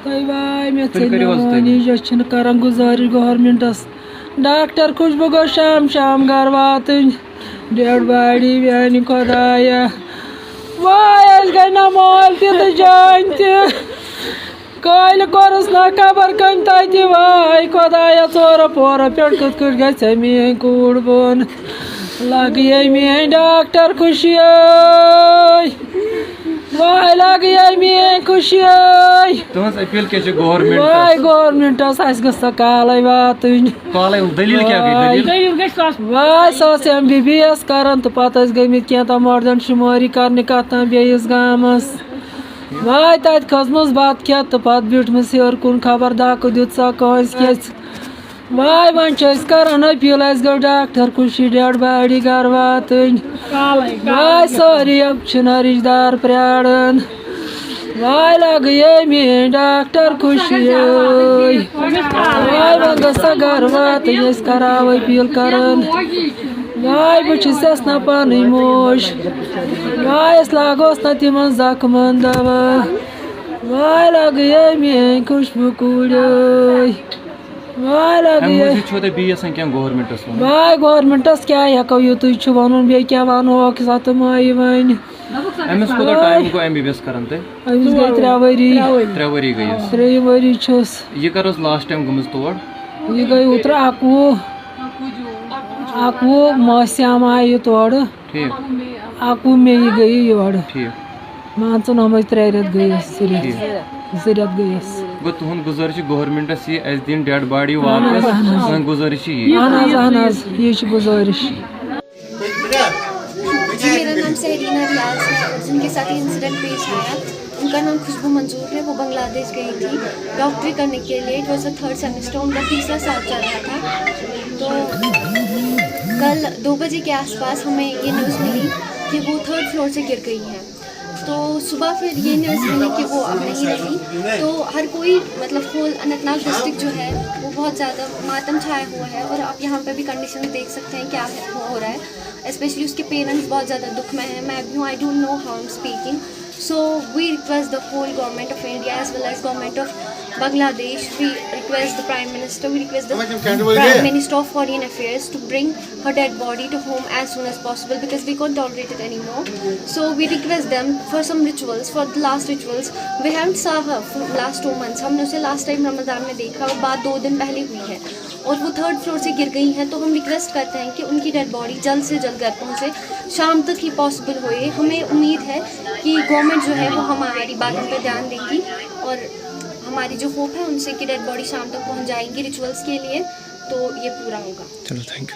Vai me atendendo, karanguzari governmentas. Doctor खुशबू गो शाम शाम घर वातन डेड बॉडी व्यानी खुदाया वाय गई ना मोल तो जान कल कोरस ना खबर कम तथि वाय खुदाया चोर पोर पे कत ग मेन कूड़ बोन लग मेन डॉक्टर खुशी वाय लग मेन खुशी तुहस अपील क्या गवर्नमेंट वाय गवर्नमेंटस गस काल वातन दलील क्या गई वाय MBBS करन तो पत गमित क्या मर्दन शुमारी करने कत बेस गामस वाय तत खसमस बत खेत तो पत बिटमस योर कुन खबर दाक दित सा कस वाय वन करान अपील गो डॉक्टर खुशी डेड बॉडी घर वातन वाय सारी अब रिश्तेदार प्राड़न वाय लग मेन डॉक्टर खुशी वाय वन गसा घर वातन कराव अपील करन वाय बस ना पान मोश वाय लागोस ना तिम जख्मन दवा वाय लग मेन खुशबू कूड़ वाय लग वाय गवर्नमेंटस क्या हेको यू तुम वन बे क्या वनो सत माय वन MBBS करन अमिस गई 3 वरी गई 3 वरी छस ये कर लास्ट टाइम गमस तोड़ ये गई उतर अकवु मौसम आई तोड़ ठीक 11 मई गई योर ठीक मान च नम 3 रेत गई सिर्फ 2 रेत गई गो तुहन गुजारिश गवर्नमेंटस ये दिन डेड बॉडी वापस सन गुजारिश ये गुजारिश मेरा नाम सहरीना रियाज है। जिनके साथ इंसिडेंट पेश आया उनका नाम खुशबू मंजूर है। वो बांग्लादेश गई थी डॉक्टरी करने के लिए। It was the 3rd semester, उनका 3रा साल चल रहा था। तो कल 2 बजे के आसपास हमें ये न्यूज़ मिली कि वो 3rd फ्लोर से गिर गई है। तो सुबह फिर ये न्यूज़ मिली कि वो अब नहीं रही। तो हर कोई मतलब होल अनंतनाग डिस्ट्रिक्ट जो है वो बहुत ज़्यादा मातम छाया हुआ है। और आप यहाँ पे भी कंडीशन देख सकते हैं क्या हो रहा है। स्पेशली उसके पेरेंट्स बहुत ज़्यादा दुख में हैं। मैं भी हूँ, I don't know how I am speaking. So we request the whole government of India as well as government of Bangladesh. We request the Prime Minister, we request the Prime Minister of Foreign Affairs to bring her dead body to home as soon as possible because we can't tolerate it anymore. So we request them for some rituals, for the last rituals. We haven't saw her for last 2 months. हमने उसे last time Ramzan में देखा और बात 2 दिन पहले हुई है और वो 3rd फ्लोर से गिर गई हैं। तो हम रिक्वेस्ट करते हैं कि उनकी डेड बॉडी जल्द से जल्द घर पहुँचे, शाम तक ही पॉसिबल होए। हमें उम्मीद है कि गवर्नमेंट जो है वो हमारी बातों पर ध्यान देगी और हमारी जो होप है उनसे कि डेड बॉडी शाम तक पहुँच जाएंगी रिचुअल्स के लिए, तो ये पूरा होगा। चलो थैंक यू।